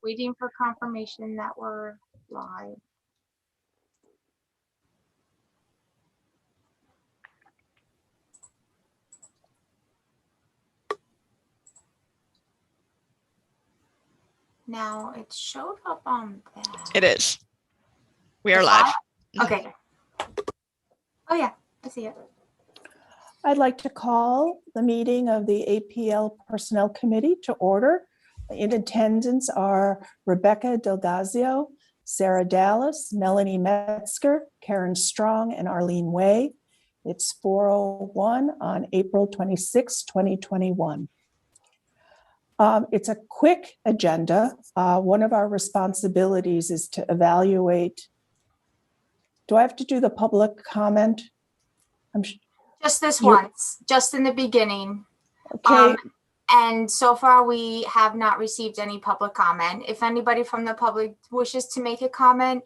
Waiting for confirmation that we're live. Now it showed up on that. It is. We are live. Okay. Oh yeah, I see it. I'd like to call the meeting of the APL Personnel Committee to order. In attendance are Rebecca Delgazio, Sarah Dallas, Melanie Metzger, Karen Strong, and Arlene Way. It's 4:01 on April 26, 2021. It's a quick agenda. One of our responsibilities is to evaluate. Do I have to do the public comment? Just this once, just in the beginning. Okay. And so far we have not received any public comment. If anybody from the public wishes to make a comment,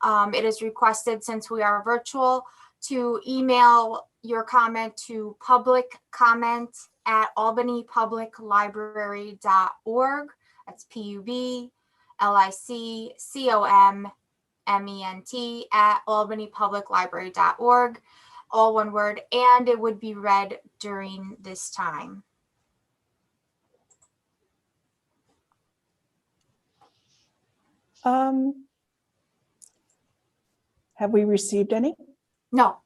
it is requested, since we are virtual, to email your comment to publiccomment@albanypubliclibrary.org. That's publiccomment@albanypubliclibrary.org. All one word, and it would be read during this time. Have we received any? No.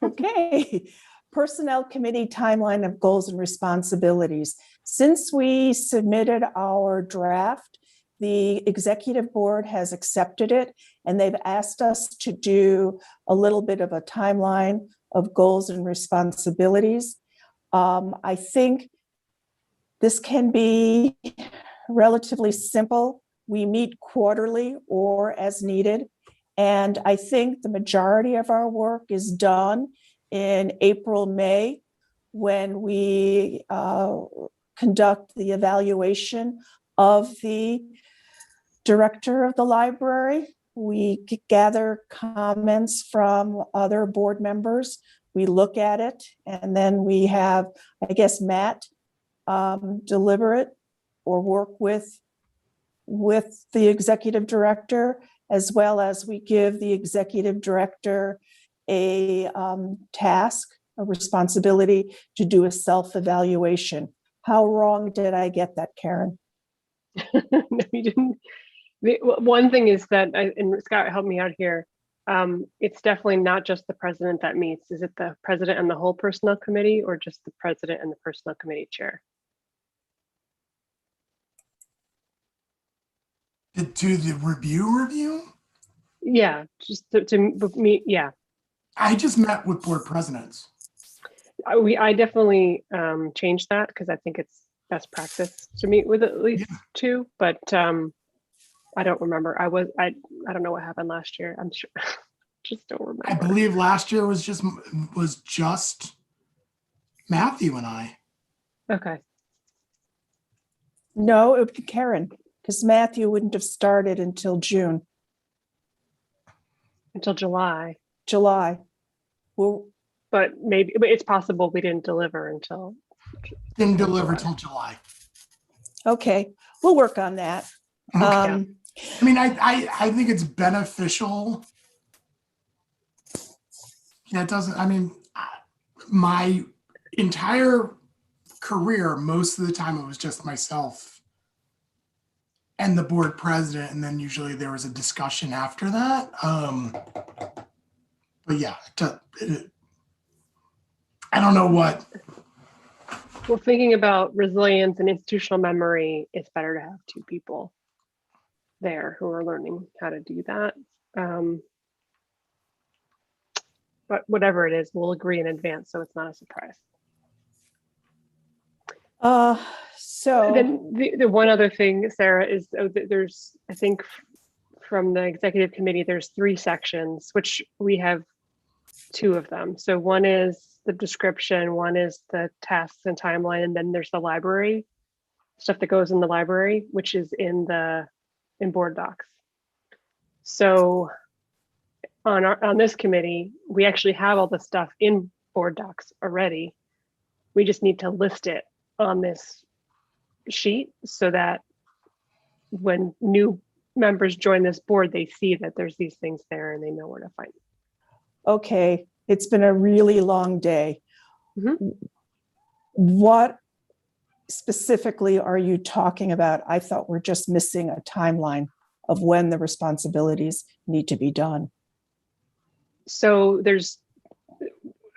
Okay. Personnel Committee timeline of goals and responsibilities. Since we submitted our draft, the executive board has accepted it, and they've asked us to do a little bit of a timeline of goals and responsibilities. I think this can be relatively simple. We meet quarterly or as needed. And I think the majority of our work is done in April, May, when we conduct the evaluation of the director of the library. We gather comments from other board members. We look at it, and then we have, I guess, Matt deliver it or work with the executive director, as well as we give the executive director a task, a responsibility to do a self-evaluation. How wrong did I get that, Karen? No, you didn't. One thing is that, and Scott helped me out here, it's definitely not just the president that meets. Is it the president and the whole personnel committee, or just the president and the personnel committee chair? To the review? Yeah, just to meet. Yeah, I just met with board presidents. I definitely changed that, because I think it's best practice to meet with at least two. But I don't remember. I don't know what happened last year. I'm sure. Just don't remember. I believe last year was just Matthew and I. Okay. No, it would be Karen, because Matthew wouldn't have started until June. Until July. Well, but it's possible we didn't deliver until. Didn't deliver till July. Okay, we'll work on that. Okay. I mean, I think it's beneficial. Yeah, it doesn't. I mean, my entire career, most of the time, it was just myself and the board president, and then usually there was a discussion after that. But yeah, I don't know what. Well, thinking about resilience and institutional memory, it's better to have two people there who are learning how to do that. But whatever it is, we'll agree in advance, so it's not a surprise. So then the one other thing, Sarah, is there's, I think from the executive committee, there's 3 sections, which we have 2 of them. So one is the description, one is the tasks and timeline, and then there's the library stuff that goes in the library, which is in board docs. So on this committee, we actually have all the stuff in board docs already. We just need to list it on this sheet so that when new members join this board, they see that there's these things there and they know where to find it. Okay, it's been a really long day. Mhm. What specifically are you talking about? I thought we're just missing a timeline of when the responsibilities need to be done. So there's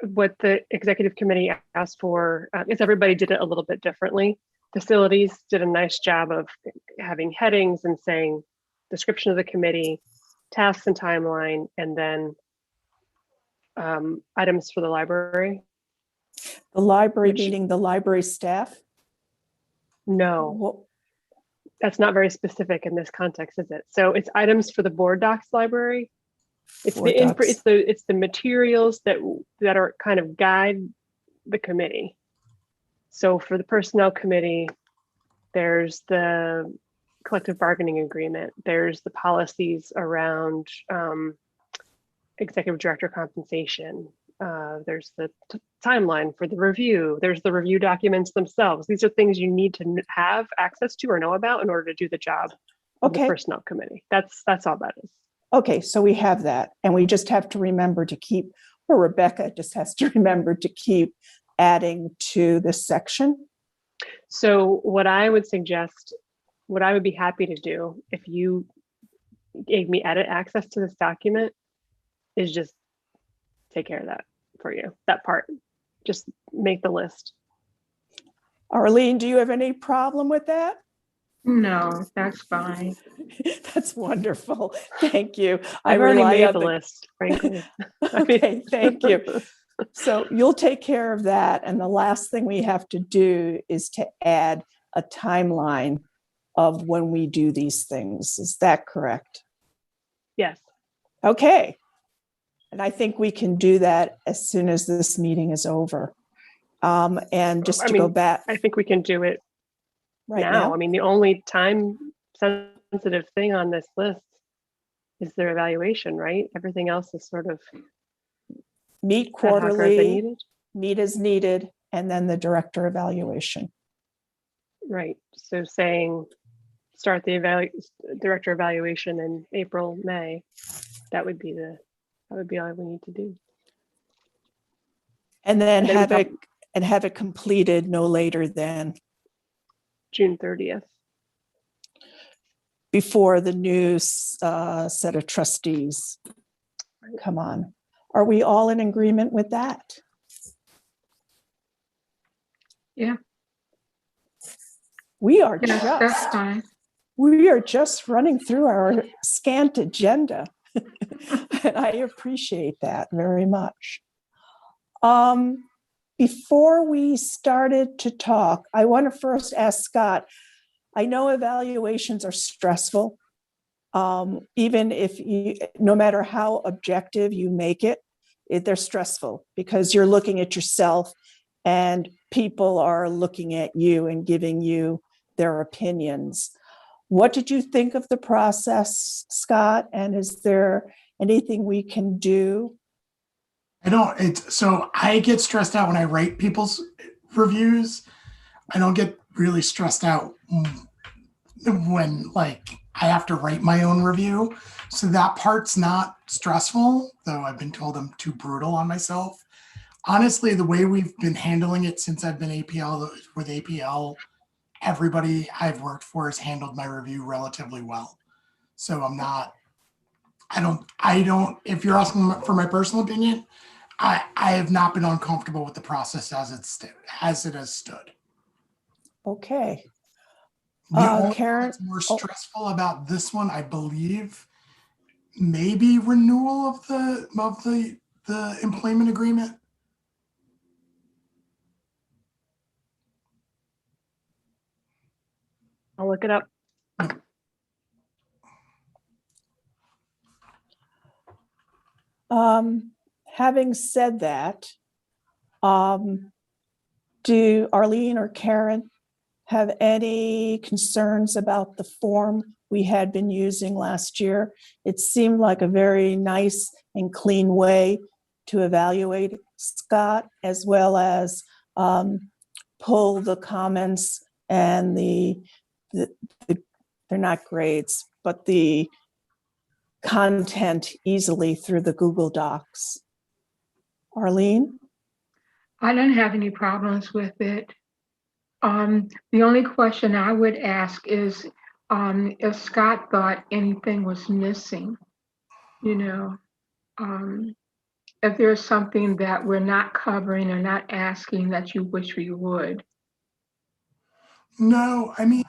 what the executive committee asked for, is everybody did it a little bit differently. Facilities did a nice job of having headings and saying description of the committee, tasks and timeline, and then items for the library. The library, Which- meaning the library staff? No, What- that's not very specific in this context, is it? So it's items for the board docs library. It's Board docs. it's the materials that are kind of guide the committee. So for the personnel committee, there's the collective bargaining agreement. There's the policies around executive director compensation. There's the timeline for the review. There's the review documents themselves. These are things you need to have access to or know about in order to do the job of the Okay, personnel committee. That's all that is. okay, so we have that, and we just have to remember to keep, or Rebecca just has to remember to keep adding to this section. So what I would suggest, what I would be happy to do if you gave me edit access to this document is just take care of that for you, that part. Just make the list. Arlene, do you have any problem with that? No, that's fine. That's wonderful. Thank you. I I've already rely made on the list, frankly. Okay, thank you. So you'll take care of that. And the last thing we have to do is to add a timeline of when we do these things. Is that correct? Yes. Okay. And I think we can do that as soon as this meeting is over. And just I to go mean, back I think we can do it right now. now. I mean, the only time sensitive thing on this list is their evaluation, right? Everything else is sort of Meet ad hoc or as quarterly, needed. meet as needed, and then the director evaluation. Right. So saying start the director evaluation in April, May, that would be all we need to do. And then And then we have it completed no later than June 30th. before the new set of trustees come on. Are we all in agreement with that? Yeah. We are Yeah, that's just, fine. we are just running through our scant agenda. And I appreciate that very much. Before we started to talk, I want to first ask Scott, I know evaluations are stressful. Even if no matter how objective you make it, they're stressful because you're looking at yourself and people are looking at you and giving you their opinions. What did you think of the process, Scott? And is there anything we can do? So I get stressed out when I write people's reviews. I don't get really stressed out when like I have to write my own review. So that part's not stressful, though I've been told I'm too brutal on myself. Honestly, the way we've been handling it since I've been with APL, everybody I've worked for has handled my review relatively well. So if you're asking for my personal opinion, I have not been uncomfortable with the process as it has stood. Okay. The only Karen, thing that's more stressful about this one, I believe, maybe renewal of the employment agreement. I'll look it up. Having said that, do Arlene or Karen have any concerns about the form we had been using last year? It seemed like a very nice and clean way to evaluate Scott, as well as pull the comments and the they're not grades, but the content easily through the Google Docs. Arlene? I don't have any problems with it. The only question I would ask is if Scott thought anything was missing, you know, if there's something that we're not covering or not asking that you wish we would. No, I mean,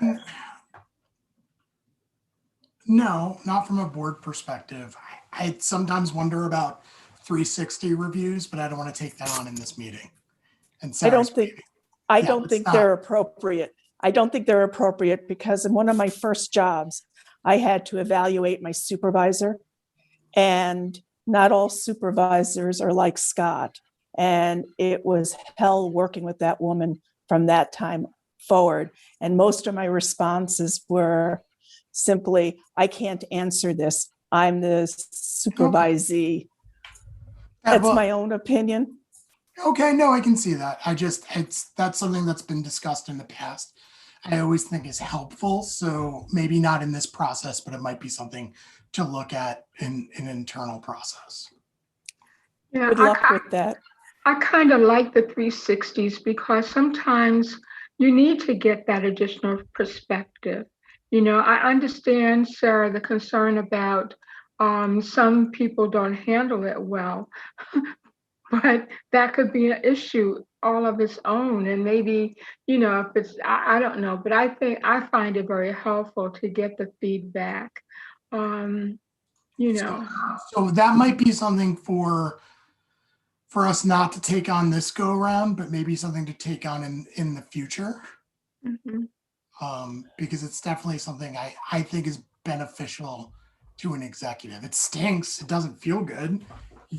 no, not from a board perspective. I sometimes wonder about 360 reviews, but I don't want to take that on in this meeting. And I don't Sarah's think, meeting. I Yeah, don't let's think not. they're appropriate. I don't think they're appropriate because in one of my first jobs, I had to evaluate my supervisor, and not all supervisors are like Scott. And it was hell working with that woman from that time forward. And most of my responses were simply, I can't answer this. I'm the supervisee. Yeah, That's well, my own opinion. okay, no, I can see that. That's something that's been discussed in the past. I always think is helpful. So maybe not in this process, but it might be something to look at in an internal process. Yeah, Good luck with that. I kind of like the 360s because sometimes you need to get that additional perspective. You know, I understand, Sarah, the concern about some people don't handle it well, but that could be an issue all of its own. And maybe, you know, if it's, I don't know, but I find it very helpful to get the feedback. You know, So that might be something for us not to take on this go around, but maybe something to take on in the future. mhm. Because it's definitely something I think is beneficial to an executive. It stinks. It doesn't feel good.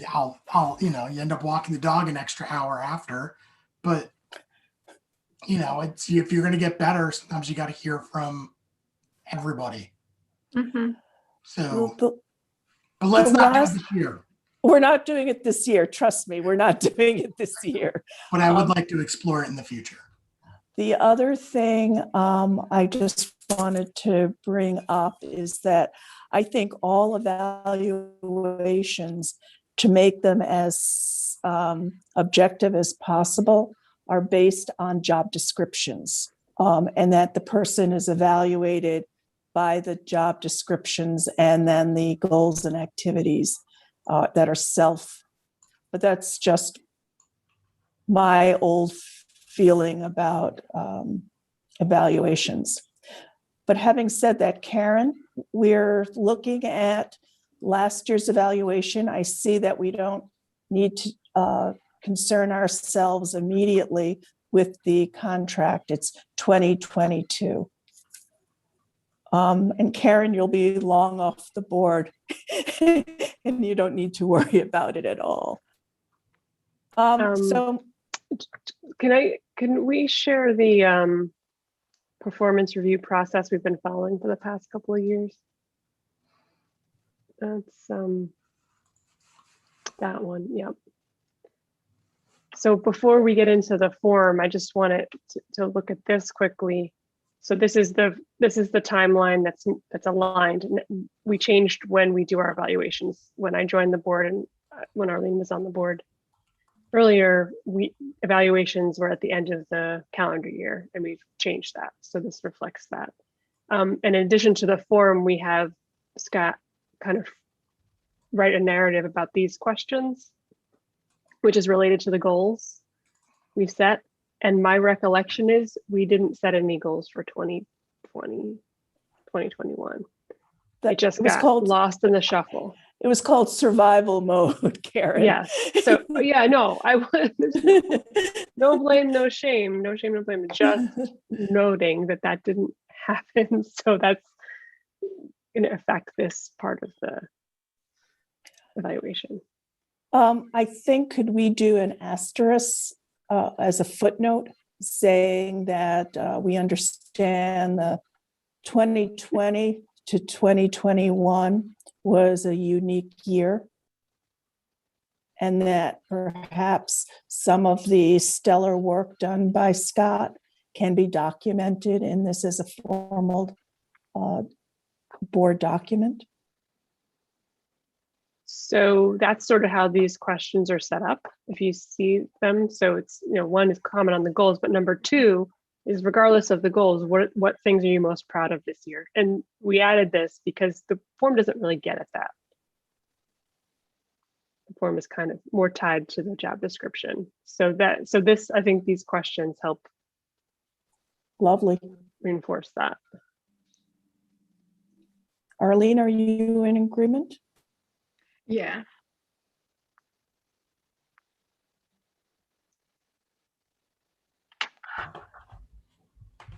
I'll you know, you end up walking the dog an extra hour after, but you know, it's, if you're going to get better, sometimes you got to hear from everybody. Mhm. So, The but let's not do it last- this year. We're not doing it this year. Trust me, we're not doing it this year. But I would like to explore it in the future. The other thing I just wanted to bring up is that I think all evaluations, to make them as objective as possible, are based on job descriptions, and that the person is evaluated by the job descriptions and then the goals and activities that are but that's just my old feeling about evaluations. But having said that, Karen, we're looking at last year's evaluation. I see that we don't need to concern ourselves immediately with the contract. It's 2022. And Karen, you'll be long off the board and you don't need to worry about it at all. So Can we share the performance review process we've been following for the past couple of years? That's that one. Yep. So before we get into the form, I just wanted to look at this quickly. So this is the timeline that's aligned. We changed when we do our evaluations. When I joined the board and when Arlene was on the board earlier, evaluations were at the end of the calendar year, and we've changed that. So this reflects that. And in addition to the form, we have Scott kind of write a narrative about these questions, which is related to the goals we've set. And my recollection is we didn't set any goals for 2020, 2021. It just got lost in the shuffle. It was called survival mode, Karen. Yes. So yeah, no, no blame, no shame, no shame, no blame. Just noting that didn't happen. So that's going to affect this part of the evaluation. I think, could we do an asterisk as a footnote saying that we understand the 2020 to 2021 was a unique year, and that perhaps some of the stellar work done by Scott can be documented in this as a formal board document? So that's sort of how these questions are set up, if you see them. So it's, one is comment on the goals, but number two is regardless of the goals, what things are you most proud of this year? And we added this because the form doesn't really get at that. The form is kind of more tied to the job description. So this, I think these questions help Lovely. reinforce that. Arlene, are you in agreement? Yeah.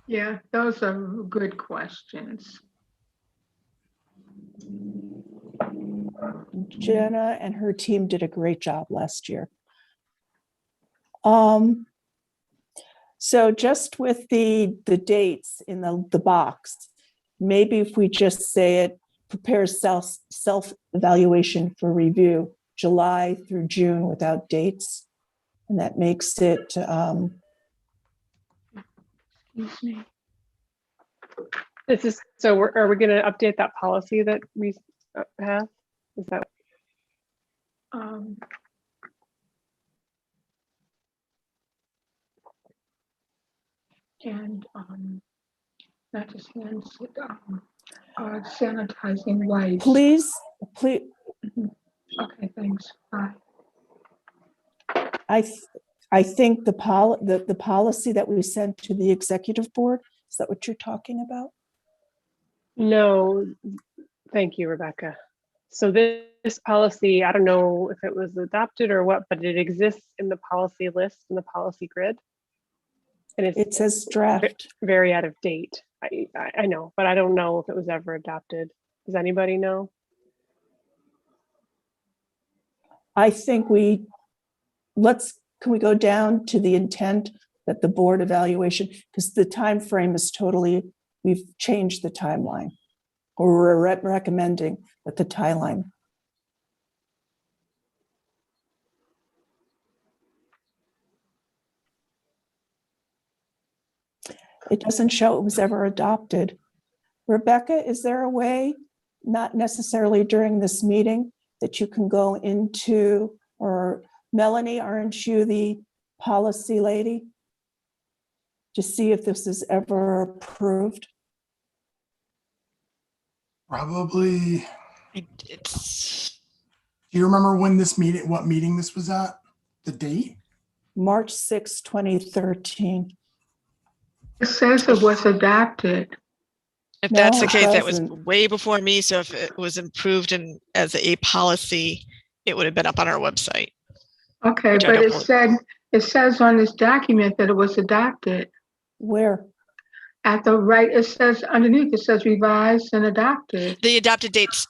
Yeah, those are good questions. Jenna and her team did a great job last year. So just with the dates in the box, maybe if we just say it prepares self-evaluation for review, July through June without dates, and that makes it Excuse me. This is, so are we going to update that policy that we have? Is that? And not just hands, sanitizing wipes. please. Okay, thanks. Bye. I think the policy that we sent to the executive board, is that what you're talking about? No, thank you, Rebecca. So this policy, I don't know if it was adopted or what, but it exists in the policy list, in the policy grid. And It says draft. very out of date. I know, but I don't know if it was ever adopted. Does anybody know? I think can we go down to the intent that the board evaluation, because the time frame is totally, we've changed the timeline, or we're recommending that the timeline. It doesn't show it was ever adopted. Rebecca, is there a way, not necessarily during this meeting, that you can go into, or Melanie, aren't you the policy lady, to see if this is ever approved? Probably. It's Do you remember when what meeting this was at? The date? March 6, 2013. It says it was adopted. if that's No, the it case, that was doesn't. way before me. So if it was improved and as a policy, it would have been up on our website. Okay, Which I but don't it says on this document that it was adopted. Where? At the right, it says underneath, it says revised and adopted. The adopted date's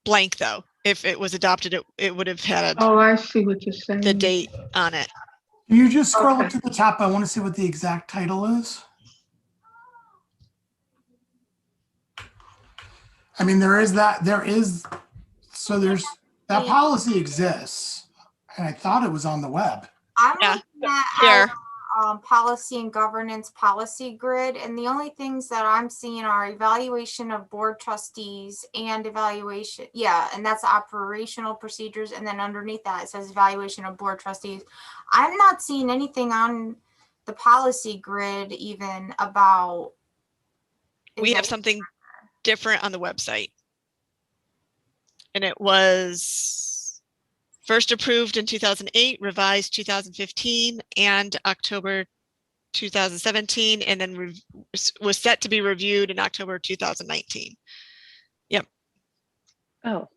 blank though. If it was adopted, it would have had Oh, I see what you're saying. the date on it. Can you just scroll Okay. up to the top? I want to see what the exact title is. I mean, there's that policy exists, and I thought it was on the web. I'm Yeah, looking at here. our policy and governance policy grid, and the only things that I'm seeing are evaluation of board trustees and evaluation. Yeah, and that's operational procedures. And then underneath that, it says evaluation of board trustees. I'm not seeing anything on the policy grid even about. We have something different on the website. And it was first approved in 2008, revised 2015, and October 2017, and then was set to be reviewed in October 2019. Yep. Oh,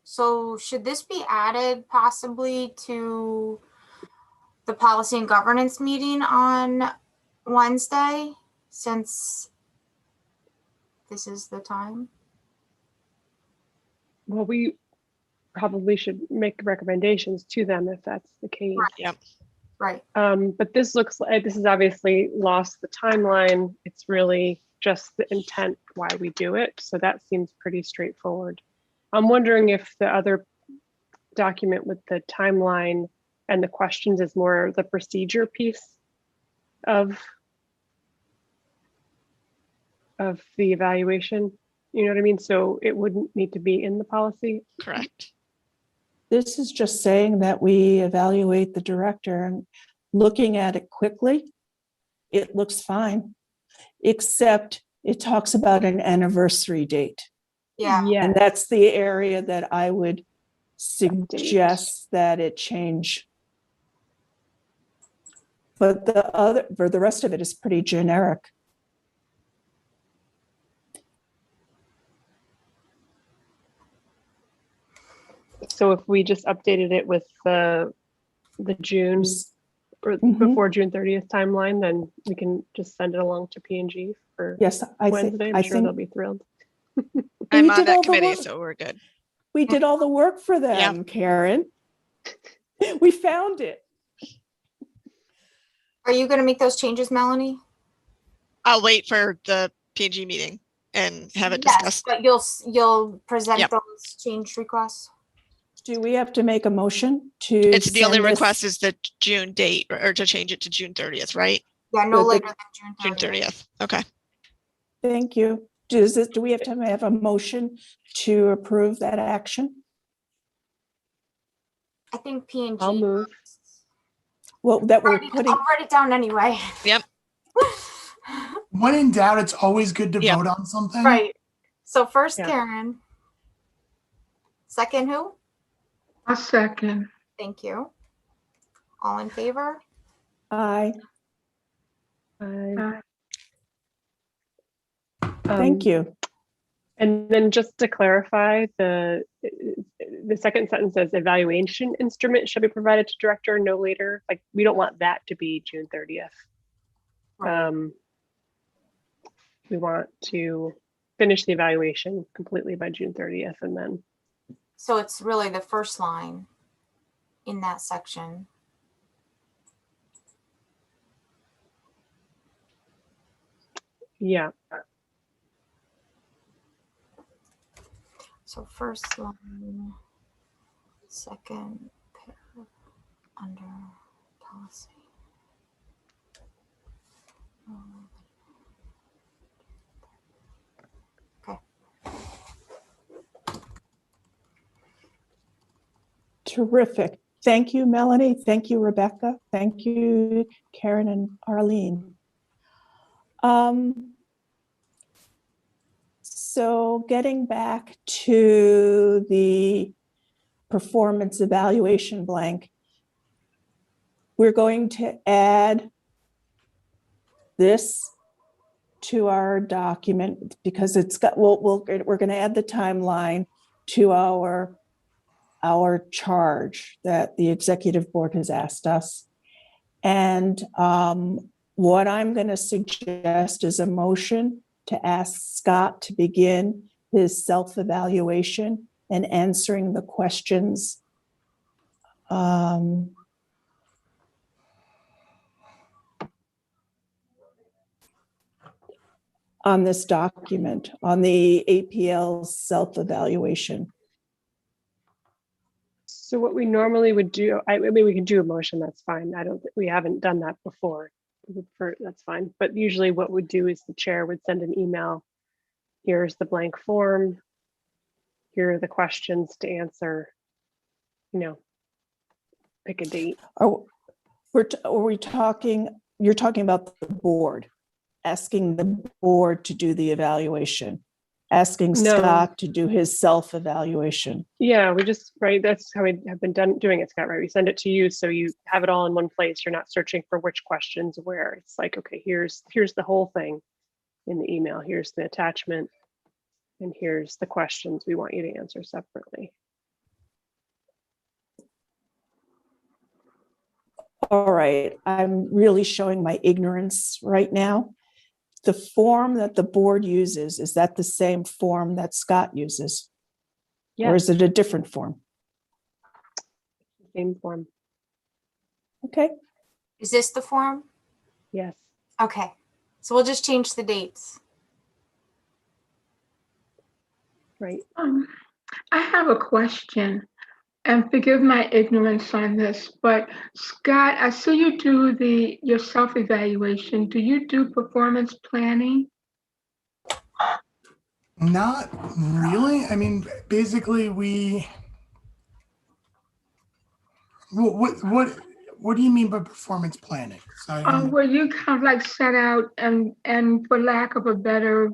So should this be added possibly to the policy and governance meeting on Wednesday, since this is the time? well, we probably should make recommendations to them if that's the case. Yep. Right. But this looks like this is obviously lost the timeline. It's really just the intent why we do it. So that seems pretty straightforward. I'm wondering if the other document with the timeline and the questions is more the procedure piece of of the evaluation. You know what I mean? So it wouldn't need to be in the policy. Correct. This is just saying that we evaluate the director, and looking at it quickly, it looks fine, except it talks about an anniversary date. Yeah. Yeah. And that's the area that I would suggest that it change. But for the rest of it is pretty generic. So if we just updated it with the June or Mhm. before June 30th timeline, then we can just send it along to P&G for Yes, Wednesday. I'm sure they'll be thrilled. I'm We on did that all the committee, work. so we're good. We did all the work for them, Karen. We found it. Are you going to make those changes, Melanie? I'll wait for the P&G meeting and have it Yes, discussed. but you'll present Yep. those change requests. Do we have to make a motion to? It's the only send this- request is the June date or to change it to June 30th, right? Yeah, no Good, later than June June 30th. 30th. Okay. Thank you. Do we have to have a motion to approve that action? I think P&G. I'll move. Well, that we're putting, I'll write it down anyway. Yep. When in doubt, it's always good to Yeah. vote on something. Right. So first Yeah. Karen. Second who? A second. Thank you. All in favor? aye, Um, thank you. And then just to clarify, the second sentence says evaluation instrument shall be provided to director no later. Like, we don't want that to be June 30th. We want to finish the evaluation completely by June 30th, and then So it's really the first line in that section. yeah. So first line, second paragraph under policy. Okay. Terrific. Thank you, Melanie. Thank you, Rebecca. Thank you, Karen and Arlene. So getting back to the performance evaluation blank, we're going to add this to our document because it's got, we're going to add the timeline to our charge that the executive board has asked us. And what I'm going to suggest is a motion to ask Scott to begin his self-evaluation and answering the questions on this document, on the APL self-evaluation. So what we normally would do, I mean, we can do a motion, that's fine. We haven't done that before. That's fine. But usually what we'd do is the chair would send an email. Here's the blank form. Here are the questions to answer. You know, pick a date. Are we talking, you're talking about the board, asking the board to do the evaluation, asking No. Scott to do his self-evaluation. Yeah, we just, right, that's how we have been doing it, Scott, right? We send it to you so you have it all in one place. You're not searching for which questions where. It's like, okay, here's the whole thing in the email. Here's the attachment. And here's the questions we want you to answer separately. All right, I'm really showing my ignorance right now. The form that the board uses, is that the same form that Scott uses? Yeah, Or is it a different form? same form. Okay, Is this the form? Yes. Okay. So we'll just change the dates. Right. I have a question, and forgive my ignorance on this, but Scott, I see you do your self-evaluation. Do you do performance planning? Not really. I mean, basically, what do you mean by performance planning? So Where you kind of like set out and for lack of a better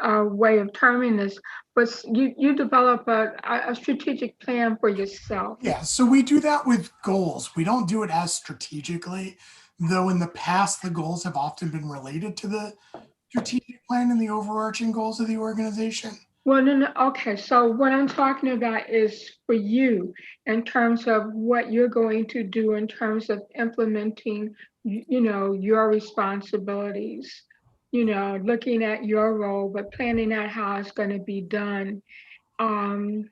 way of terming this, but you develop a strategic plan for yourself. yeah, so we do that with goals. We don't do it as strategically, though in the past, the goals have often been related to the strategic plan and the overarching goals of the organization. Well, no, okay. So what I'm talking about is for you in terms of what you're going to do in terms of implementing, your responsibilities, looking at your role, but planning out how it's going to be done. Um,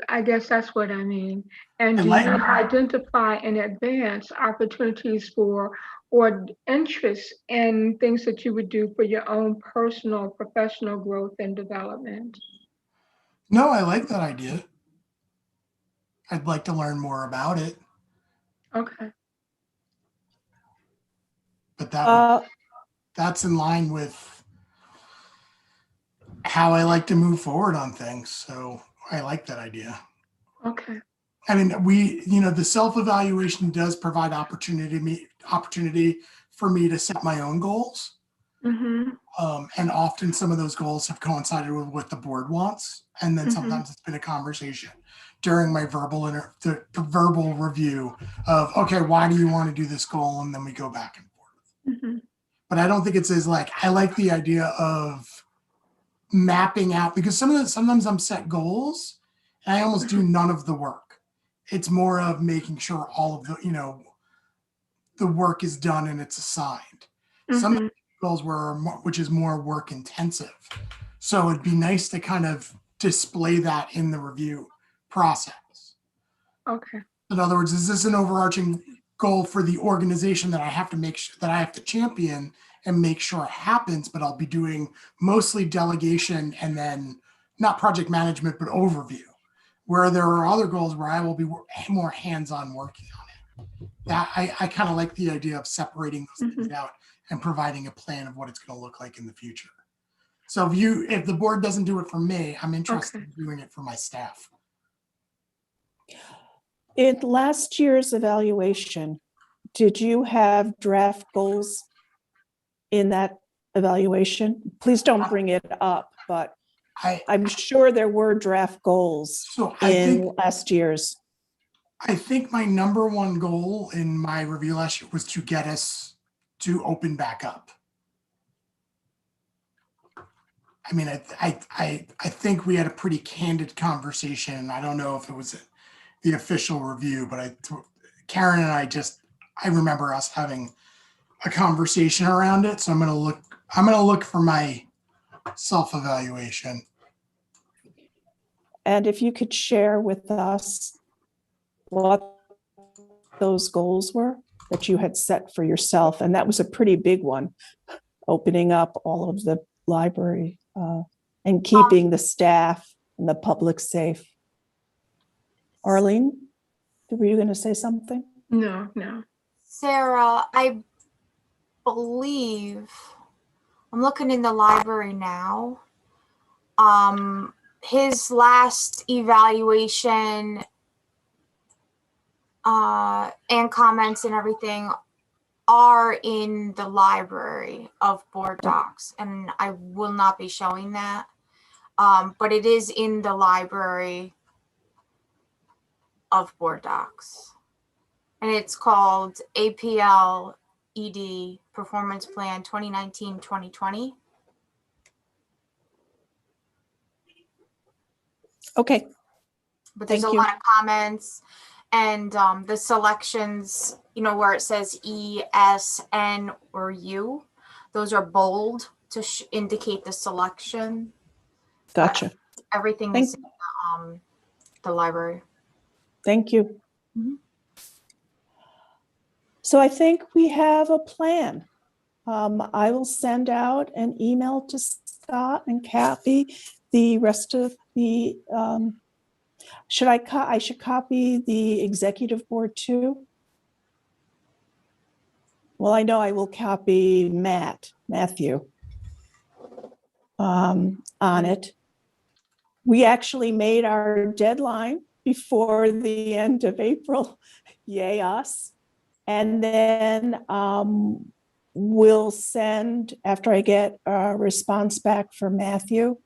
I guess that's what I mean. And do you identify in advance opportunities for or interests in things that you would do for your own personal, professional growth and development? No, I like that idea. I'd like to learn more about it, Okay. but that Uh, that's in line with how I like to move forward on things. So I like that idea. Okay. I mean, the self-evaluation does provide opportunity for me to set my own goals. Mm-hmm. And often some of those goals have coincided with what the board wants. And then Mhm. sometimes it's been a conversation during my the verbal review of, okay, why do you want to do this goal? And then we go back and forth. Mm-hmm. But I don't think it's as like, I like the idea of mapping out, because sometimes I'm set goals and I almost do none of the work. It's more of making sure all of the work is done and it's assigned. Some Mm-hmm. goals which is more work intensive. So it'd be nice to kind of display that in the review process. Okay. In other words, is this an overarching goal for the organization that I have to make sure that I have to champion and make sure it happens, but I'll be doing mostly delegation and then not project management, but overview, where there are other goals where I will be more hands-on working on it. That I kind of like the idea of separating those things out and providing a plan of what it's going to look like in the future. So if the board doesn't do it for me, I'm interested in doing it for my staff. in last year's evaluation, did you have draft goals in that evaluation? Please don't bring it up, but I'm sure there were draft goals last year's. I think my number one goal in my review last year was to get us to open back up. I mean, I think we had a pretty candid conversation. I don't know if it was the official review, but Karen and I remember us having a conversation around it. So I'm gonna look for my self-evaluation. And if you could share with us what those goals were that you had set for yourself. And that was a pretty big one, opening up all of the library and keeping the staff and the public safe. Arlene, were you going to say something? No. Sarah, I believe I'm looking in the library now. His last evaluation and comments and everything are in the library of board docs, and I will not be showing that. But it is in the library of board docs. And it's called APL ED Performance Plan 2019-2020. Okay. But there's a lot of comments and the selections, where it says E, S, N, or U, those are bold to indicate the selection. Gotcha. Everything is in the library. Thank you. Mm-hmm. So I think we have a plan. I will send out an email to Scott and Kathy. The rest of the, I should copy the executive board too? Well, I know I will copy Matthew. on it. We actually made our deadline before the end of April. Yay us. And then we'll send, after I get a response back from Matthew,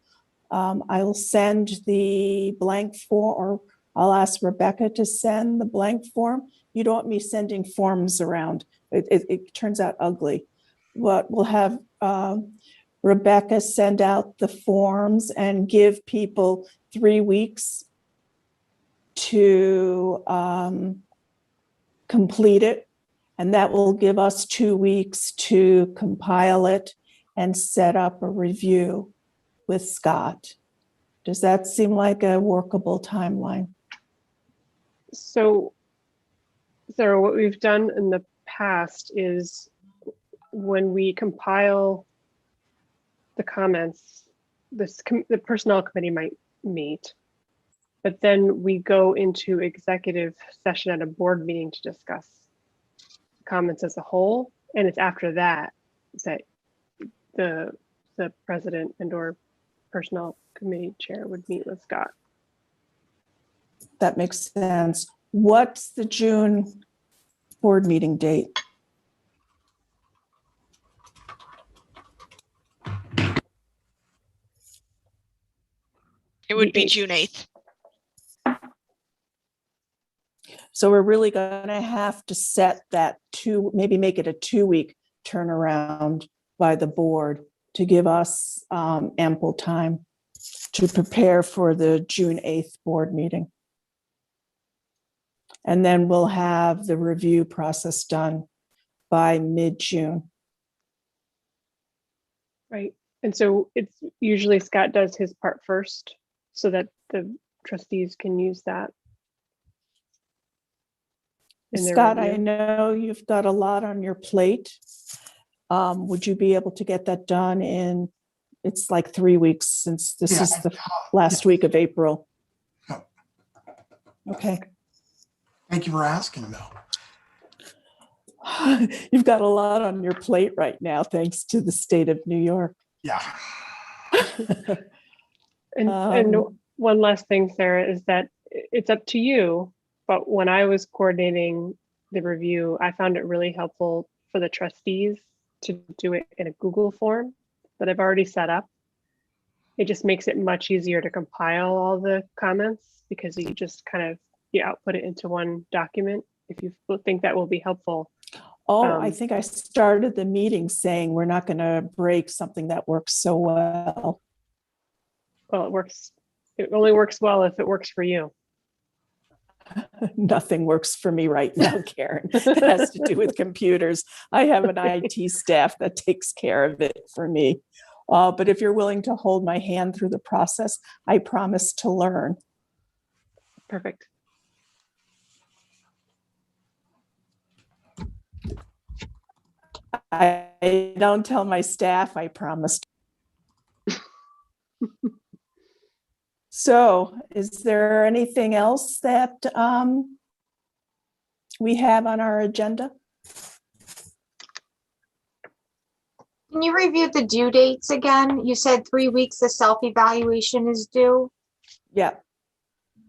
I'll send the blank form, or I'll ask Rebecca to send the blank form. You don't want me sending forms around. It turns out ugly. But we'll have Rebecca send out the forms and give people 3 weeks to complete it. And that will give us 2 weeks to compile it and set up a review with Scott. Does that seem like a workable timeline? So, Sarah, what we've done in the past is when we compile the comments, the personnel committee might meet, but then we go into executive session at a board meeting to discuss comments as a whole. And it's after that that the president and or personnel committee chair would meet with Scott. That makes sense. What's the June board meeting date? It would be June 8th. So we're really going to have to set that maybe make it a 2-week turnaround by the board to give us ample time to prepare for the June 8th board meeting. And then we'll have the review process done by mid-June. Right. And so it's usually Scott does his part first so that the trustees can use that. Scott, I know you've got a lot on your plate. Would you be able to get that done in, it's like 3 weeks since this is the last week of April? No. Okay. Thank you for asking, though. You've got a lot on your plate right now, thanks to the state of New York. Yeah. And one last thing, Sarah, is that it's up to you. But when I was coordinating the review, I found it really helpful for the trustees to do it in a Google form that I've already set up. It just makes it much easier to compile all the comments because you just kind of, you output it into one document. If you think that will be helpful. Oh, I think I started the meeting saying we're not going to break something that works so well. Well, it works. It only works well if it works for you. Nothing works for me right now, Karen. It has to do with computers. I have an IT staff that takes care of it for me. But if you're willing to hold my hand through the process, I promise to learn. Perfect. I don't tell my staff, I promise. So is there anything else that we have on our agenda? Can you review the due dates again? You said 3 weeks the self-evaluation is due. Yeah.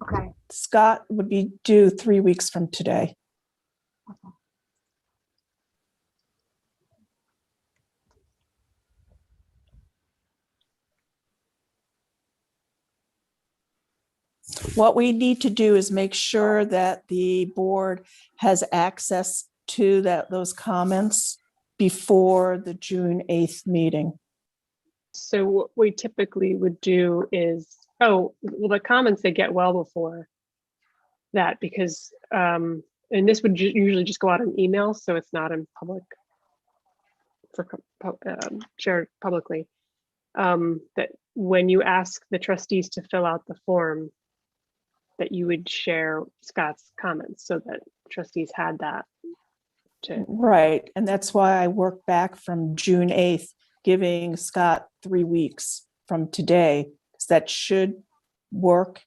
Okay. Scott would be due 3 weeks from today. Okay. What we need to do is make sure that the board has access to those comments before the June 8th meeting. So what we typically would do is, well, the comments they get well before that because, and this would usually just go out in email, so it's not in public, shared publicly. That when you ask the trustees to fill out the form, that you would share Scott's comments so that trustees had that. Right, and that's why I work back from June 8th, giving Scott 3 weeks from today, because that should work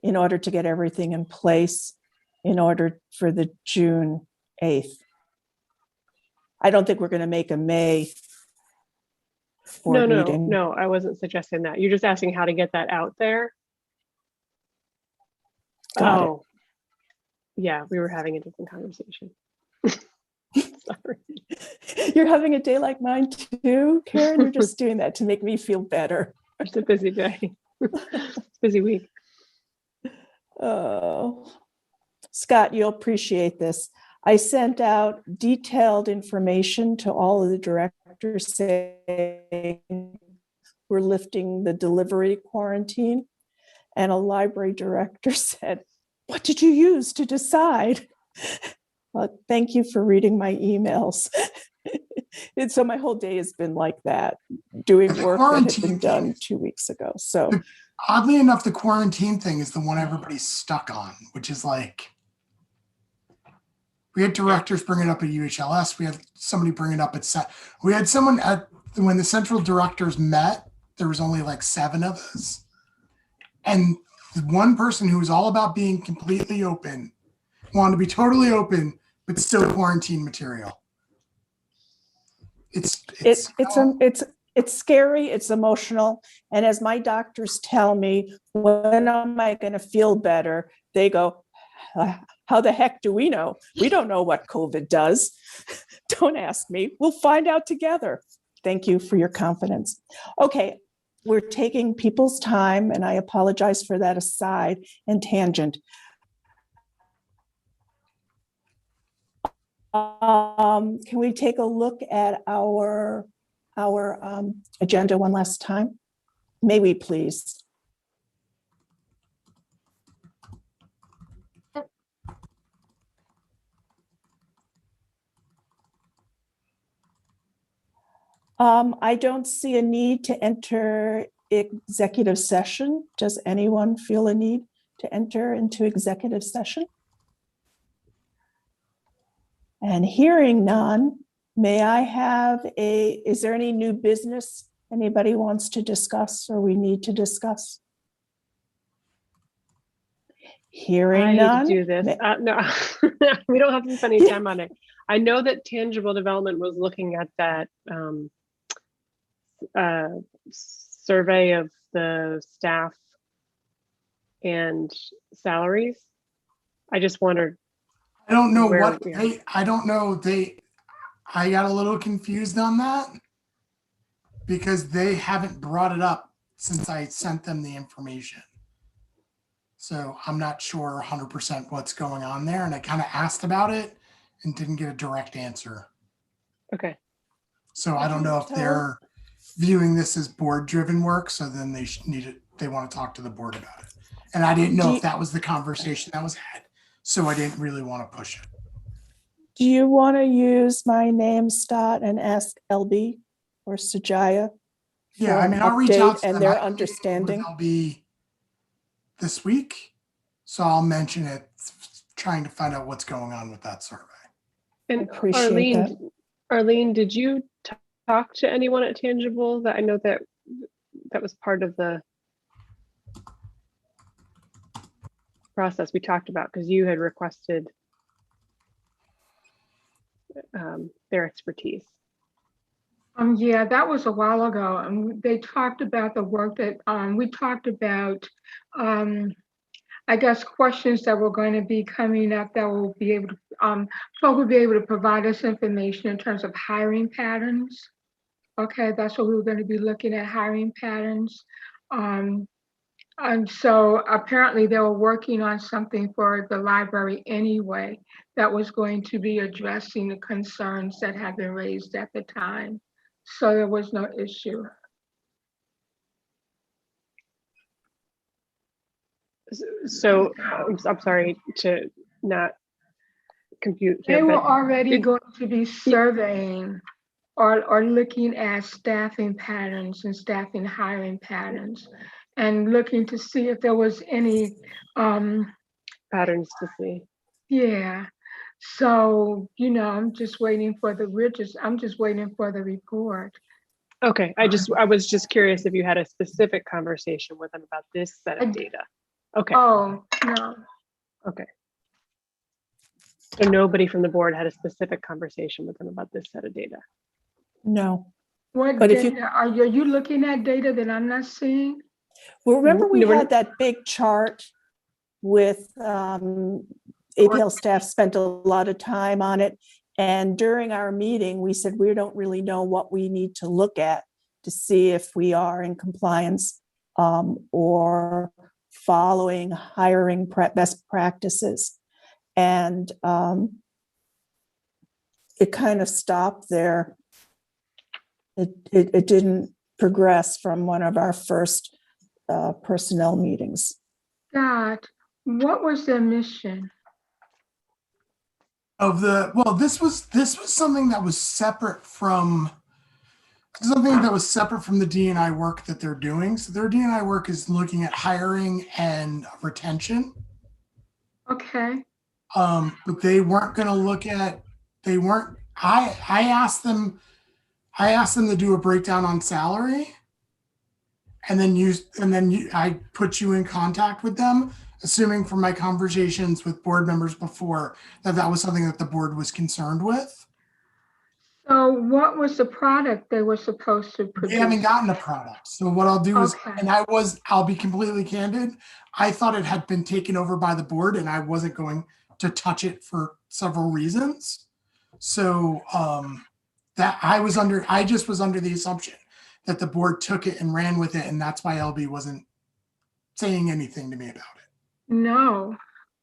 in order to get everything in place in order for the June 8th. I don't think we're going to make a May board meeting. No, I wasn't suggesting that. You're just asking how to get that out there. Got it. Oh, yeah, we were having a different conversation. Sorry. You're having a day like mine too, Karen? You're just doing that to make me feel better. It's a busy day. It's a busy week. Oh, Scott, you'll appreciate this. I sent out detailed information to all of the directors saying we're lifting the delivery quarantine. And a library director said, "What did you use to decide?" Well, thank you for reading my emails. And so my whole day has been like that, doing The work that had quarantine been done thing- 2 weeks ago. So Oddly enough, the quarantine thing is the one everybody's stuck on, which is like, we had directors bring it up at UHLS. We had somebody bring it up at we had someone at when the central directors met. There was only like 7 of us, and the one person who was all about being completely open wanted to be totally open, but still quarantine material. It's scary, it's emotional. And as my doctors tell me, when am I going to feel better? They go, how the heck do we know? We don't know what COVID does. Don't ask me. We'll find out together. Thank you for your confidence. Okay, we're taking people's time, and I apologize for that aside and tangent. Can we take a look at our agenda one last time? May we please? I don't see a need to enter executive session. Does anyone feel a need to enter into executive session? And hearing none, may I have is there any new business anybody wants to discuss or we need to discuss? Hearing none. Do this. No, we don't have to spend any time on it. I know that Tangible Development was looking at that survey of the staff and salaries. I just wondered. I don't know where what we are. I don't know. I got a little confused on that because they haven't brought it up since I sent them the information. So I'm not sure 100% what's going on there. And I kind of asked about it and didn't get a direct answer. Okay. So I don't know if they're viewing this as board driven work. So then they want to talk to the board about it. And I didn't know if that was the conversation that was had. So I didn't really want to push it. Do you want to use my name, Stott, and ask LB or Sajaya? Yeah, I mean, I'll reach out to and them. their understanding. They'll be this week. So I'll mention it, trying to find out what's going on with that survey. And Appreciate that. Arlene, did you talk to anyone at Tangible? That I know that was part of the process we talked about, because you had requested their expertise. Yeah, that was a while ago, and they talked about the work that we talked about. I guess questions that were going to be coming up that will be able to folk will be able to provide us information in terms of hiring patterns. Okay, that's what we were going to be looking at, hiring patterns. And so apparently they were working on something for the library anyway that was going to be addressing the concerns that had been raised at the time. So there was no issue. So I'm sorry to not compute here. They were already going to be surveying or looking at staffing patterns and staffing hiring patterns and looking to see if there was any patterns to see. Yeah. So, I'm just waiting for I'm just waiting for the report. Okay. I was just curious if you had a specific conversation with them about this set of data. Okay. Oh, no. Okay. So nobody from the board had a specific conversation with them about this set of data? No. What But if you- data, are you looking at data that I'm not seeing? Well, remember we No, we're- had that big chart with APL staff spent a lot of time on it. And during our meeting, we said, we don't really know what we need to look at to see if we are in compliance or following hiring best practices. And it kind of stopped there. It didn't progress from one of our first personnel meetings. God, what was their mission? This was something that was separate from the D&I work that they're doing. So their D&I work is looking at hiring and retention. Okay, But they weren't going to look at, I asked them to do a breakdown on salary, and then I put you in contact with them, assuming from my conversations with board members before that was something that the board was concerned with. so what was the product they were supposed to produce? We haven't gotten a product. So what I'll do is, Okay. and I'll be completely candid. I thought it had been taken over by the board and I wasn't going to touch it for several reasons. So I just was under the assumption that the board took it and ran with it. And that's why LB wasn't saying anything to me about it. No.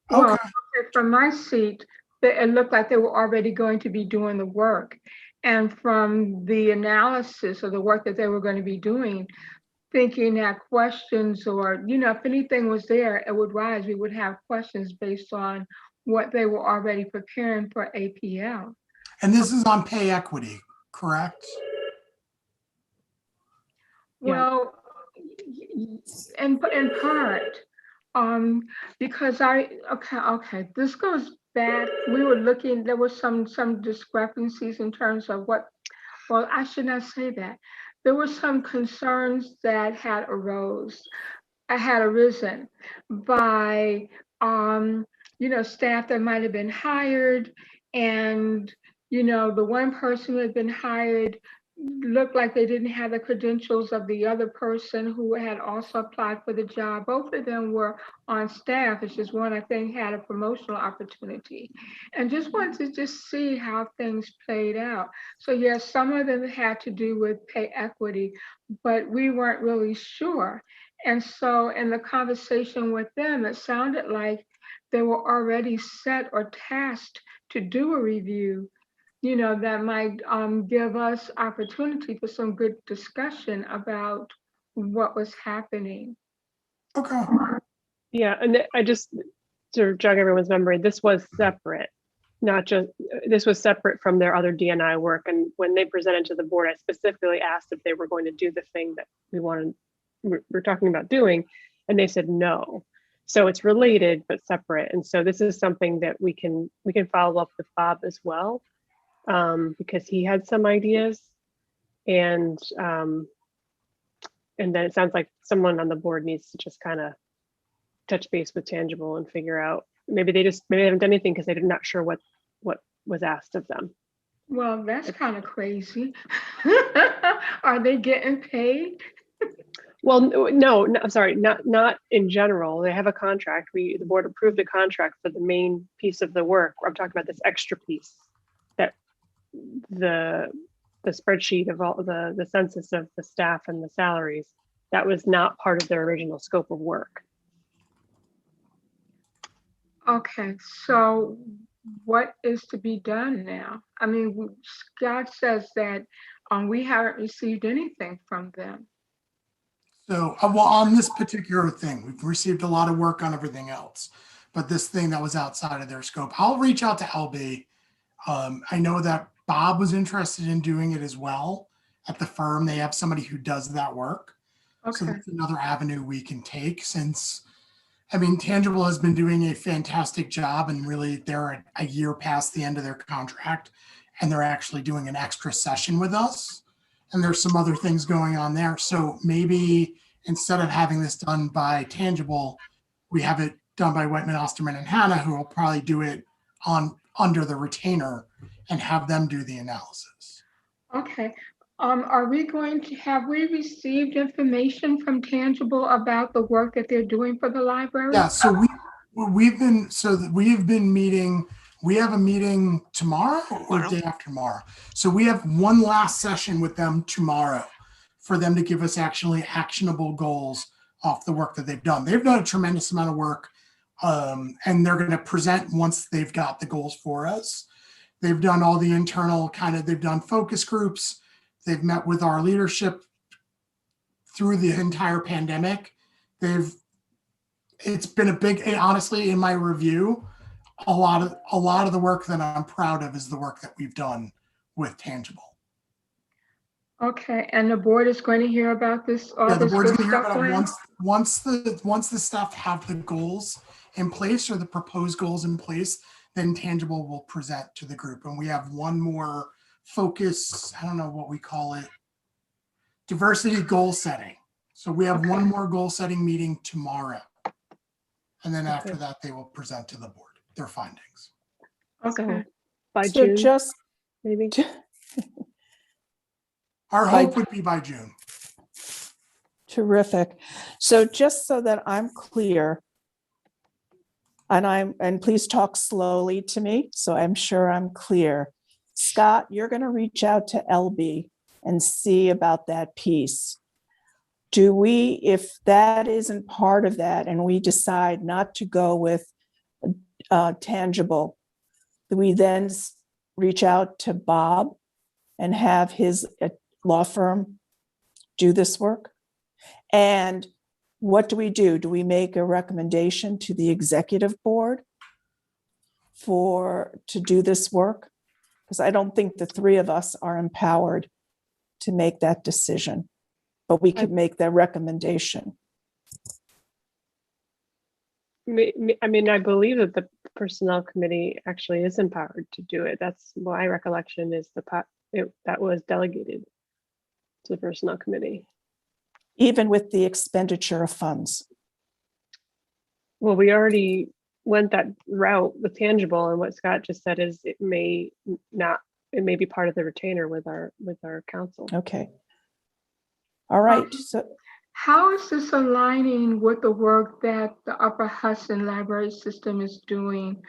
Well, Okay. from my seat, it looked like they were already going to be doing the work. And from the analysis of the work that they were going to be doing, thinking that questions or, if anything was there, it would rise. We would have questions based on what they were already preparing for APL. And this is on pay equity, correct? Well, in part, because okay, this goes back, we were looking, there were some discrepancies in terms of well, I should not say that. There were some concerns that had arisen by, staff that might have been hired, and, the one person who had been hired looked like they didn't have the credentials of the other person who had also applied for the job. Both of them were on staff. It's just one, I think, had a promotional opportunity. And just wanted to see how things played out. So yes, some of them had to do with pay equity, but we weren't really sure. And so in the conversation with them, it sounded like they were already set or tasked to do a review, that might give us opportunity for some good discussion about what was happening. Okay. Yeah, and I just to jog everyone's memory, this was separate, this was separate from their other D&I work. And when they presented to the board, I specifically asked if they were going to do the thing that we're talking about doing, and they said no. So it's related but separate. And so this is something that we can follow up with Bob as well, because he had some ideas, and then it sounds like someone on the board needs to just kind of touch base with Tangible and figure out, maybe they haven't done anything because they're not sure what was asked of them. Well, that's kind of crazy. Are they getting paid? Well, no, I'm sorry, not in general. They have a contract. The board approved a contract for the main piece of the work. I'm talking about this extra piece, that the spreadsheet of all the census of the staff and the salaries. That was not part of their original scope of work. Okay, so what is to be done now? I mean, Scott says that we haven't received anything from them. So, on this particular thing, we've received a lot of work on everything else, but this thing that was outside of their scope, I'll reach out to LB. I know that Bob was interested in doing it as well at the firm. They have somebody who does that work. Okay. So that's another avenue we can take, since, Tangible has been doing a fantastic job, and really they're a year past the end of their contract, and they're actually doing an extra session with us. And there's some other things going on there. So maybe instead of having this done by Tangible, we have it done by Whitman, Osterman, and Hannah, who will probably do it under the retainer and have them do the analysis. Okay. Are we have we received information from Tangible about the work that they're doing for the library? Yeah, so we have been meeting. We have a meeting tomorrow or day after tomorrow. So we have one last session with them tomorrow for them to give us actually actionable goals off the work that they've done. They've done a tremendous amount of work, and they're going to present once they've got the goals for us. They've done all the internal they've done focus groups. They've met with our leadership through the entire pandemic. It's been a big, and honestly, in my review, a lot of the work that I'm proud of is the work that we've done with Tangible. Okay, and the board is going to hear about this. The board's going to hear about it once the staff have the goals in place or the proposed goals in place, then Tangible will present to the group. And we have one more focus, I don't know what we call it, diversity goal setting. So we have one more goal setting meeting tomorrow. And then after that, they will present to the board their findings. Okay. So by So June, just maybe. Our hope would be by June. terrific. So just so that I'm clear, and please talk slowly to me, so I'm sure I'm clear. Scott, you're going to reach out to LB and see about that piece. Do we, if that isn't part of that and we decide not to go with Tangible, do we then reach out to Bob and have his law firm do this work? And what do we do? Do we make a recommendation to the executive board to do this work? Because I don't think the three of us are empowered to make that decision, but we could make that recommendation. I mean, I believe that the personnel committee actually is empowered to do it. That's my recollection is that was delegated to the personnel committee. Even with the expenditure of funds. Well, we already went that route with Tangible, and what Scott just said is it may be part of the retainer with our council. Okay. All right. So how is this aligning with the work that the Upper Hudson Library System is doing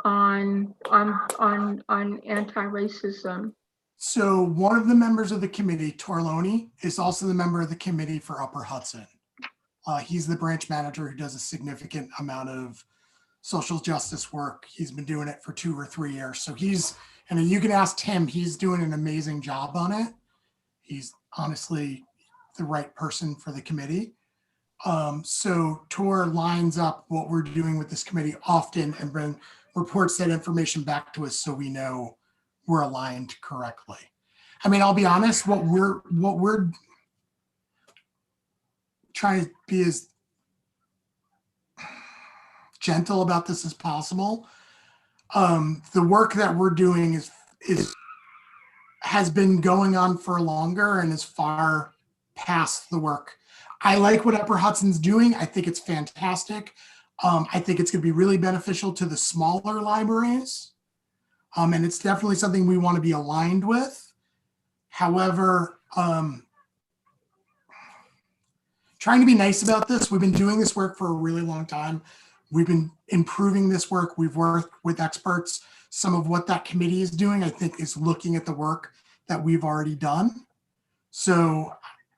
on anti-racism? So one of the members of the committee, Torloni, is also the member of the committee for Upper Hudson. He's the branch manager who does a significant amount of social justice work. He's been doing it for 2 or 3 years. So and you can ask him, he's doing an amazing job on it. He's honestly the right person for the committee. So Tor lines up what we're doing with this committee often and reports that information back to us so we know we're aligned correctly. I mean, I'll be honest, what we're trying to be as gentle about this as possible. The work that we're doing has been going on for longer and is far past the work. I like what Upper Hudson's doing. I think it's fantastic. I think it's going to be really beneficial to the smaller libraries. And it's definitely something we want to be aligned with. However, trying to be nice about this, we've been doing this work for a really long time. We've been improving this work. We've worked with experts. Some of what that committee is doing, I think, is looking at the work that we've already done. So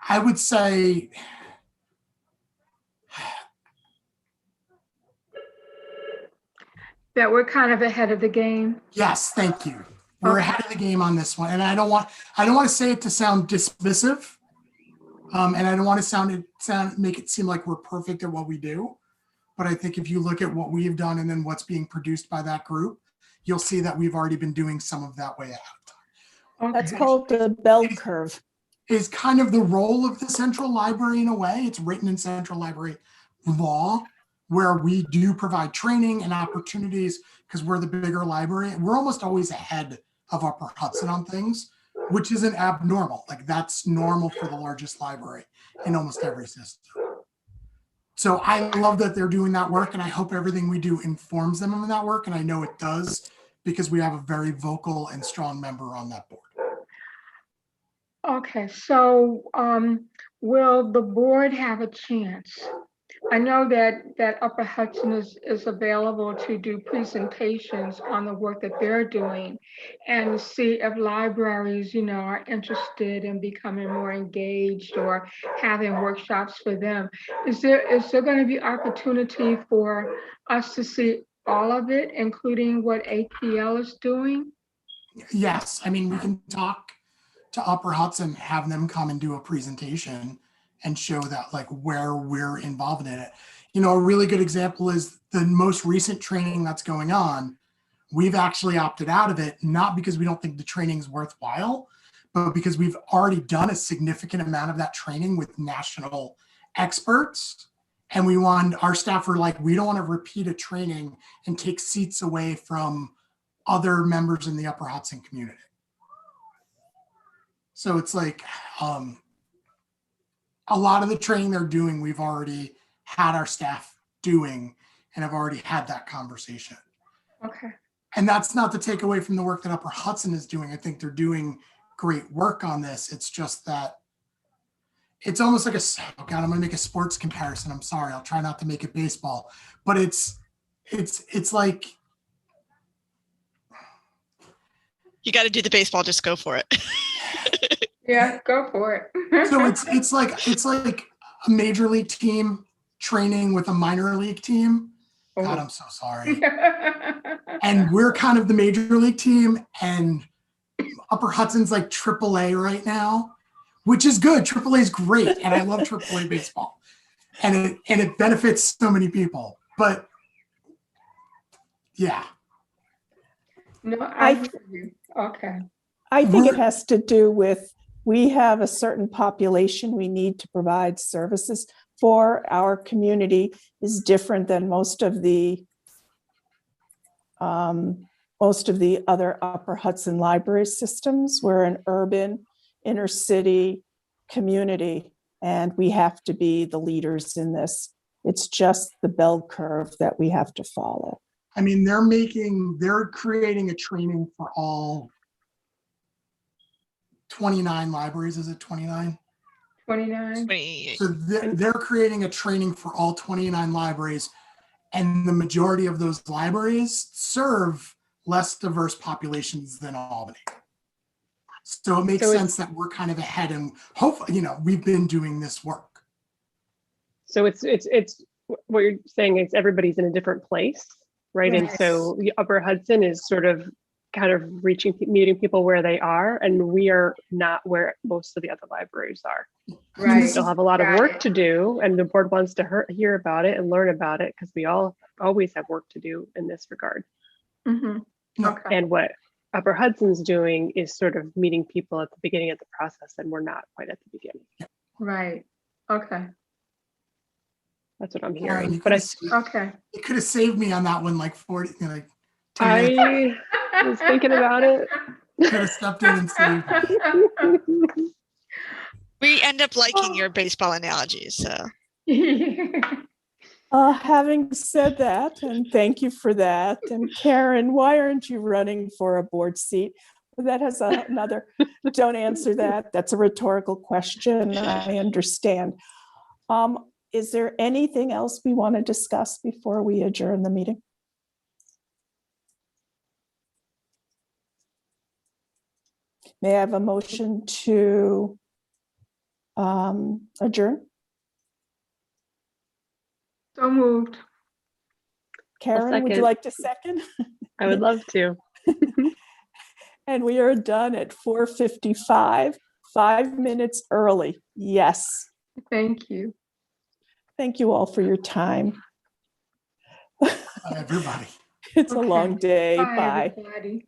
I would say, that we're kind of ahead of the game. yes, thank you. We're ahead of the game on this one. And I don't want to say it to sound dismissive. And I don't want to make it seem like we're perfect at what we do. But I think if you look at what we've done and then what's being produced by that group, you'll see that we've already been doing some of that way ahead of time. that's called the bell curve. Is kind of the role of the central library in a way. It's written in central library law, where we do provide training and opportunities because we're the bigger library. We're almost always ahead of Upper Hudson on things, which isn't abnormal. Like that's normal for the largest library in almost every system. So I love that they're doing that work, and I hope everything we do informs them of that work. And I know it does because we have a very vocal and strong member on that board. Okay, so will the board have a chance? I know that Upper Hudson is available to do presentations on the work that they're doing and see if libraries, are interested in becoming more engaged or having workshops for them. Is there going to be opportunity for us to see all of it, including what APL is doing? Yes, I mean, we can talk to Upper Hudson, have them come and do a presentation and show that like where we're involved in it. A really good example is the most recent training that's going on. We've actually opted out of it, not because we don't think the training is worthwhile, but because we've already done a significant amount of that training with national experts. And our staff were like, we don't want to repeat a training and take seats away from other members in the Upper Hudson community. So it's like a lot of the training they're doing, we've already had our staff doing and have already had that conversation. Okay. And that's not to take away from the work that Upper Hudson is doing. I think they're doing great work on this. It's just that it's almost like oh God, I'm going to make a sports comparison. I'm sorry. I'll try not to make it baseball, but it's like, You got to do the baseball. Just go for it. Yeah, go for it. so it's like a major league team training with a minor league team. God, I'm so sorry. And we're kind of the major league team, and Upper Hudson's like AAA right now, which is good. AAA is great, and I love AAA baseball, and it benefits so many people. But yeah, No, I hear you. Okay. I think it has to do with, we have a certain population we need to provide services for. Our community is different than most of the other Upper Hudson library systems. We're an urban, inner city community, and we have to be the leaders in this. It's just the bell curve that we have to follow. I mean, they're creating a training for all 29 libraries. Is it 29? 29. 28. So they're creating a training for all 29 libraries, and the majority of those libraries serve less diverse populations than Albany. So it makes sense that we're kind of ahead, and hopefully, we've been doing this work. So it's what you're saying is everybody's in a different place, right? Yes. And so the Upper Hudson is sort of kind of meeting people where they are, and we are not where most of the other libraries are. Right. We still have a lot of work to do, and the board wants to hear about it and learn about it, because we all always have work to do in this regard. Mm-hmm. Okay. And what Upper Hudson's doing is sort of meeting people at the beginning of the process, and we're not quite at the beginning. Right. Okay. That's what I'm Karen, hearing. But Okay. it could have saved me on that one, like 40, like 10 minutes. I was thinking about it. Could have stepped in and saved. We end up liking your baseball analogies. So Having said that, and thank you for that, and Karen, why aren't you running for a board seat? That has another, don't answer that. That's a rhetorical question. I understand. Is there anything else we want to discuss before we adjourn the meeting? May I have a motion to adjourn? So moved. Karen, would you second. like to second? I would love to. And we are done at 4:55, 5 minutes early. Yes. Thank you. Thank you all for your time. Everybody. It's a long day. Bye, Bye. everybody.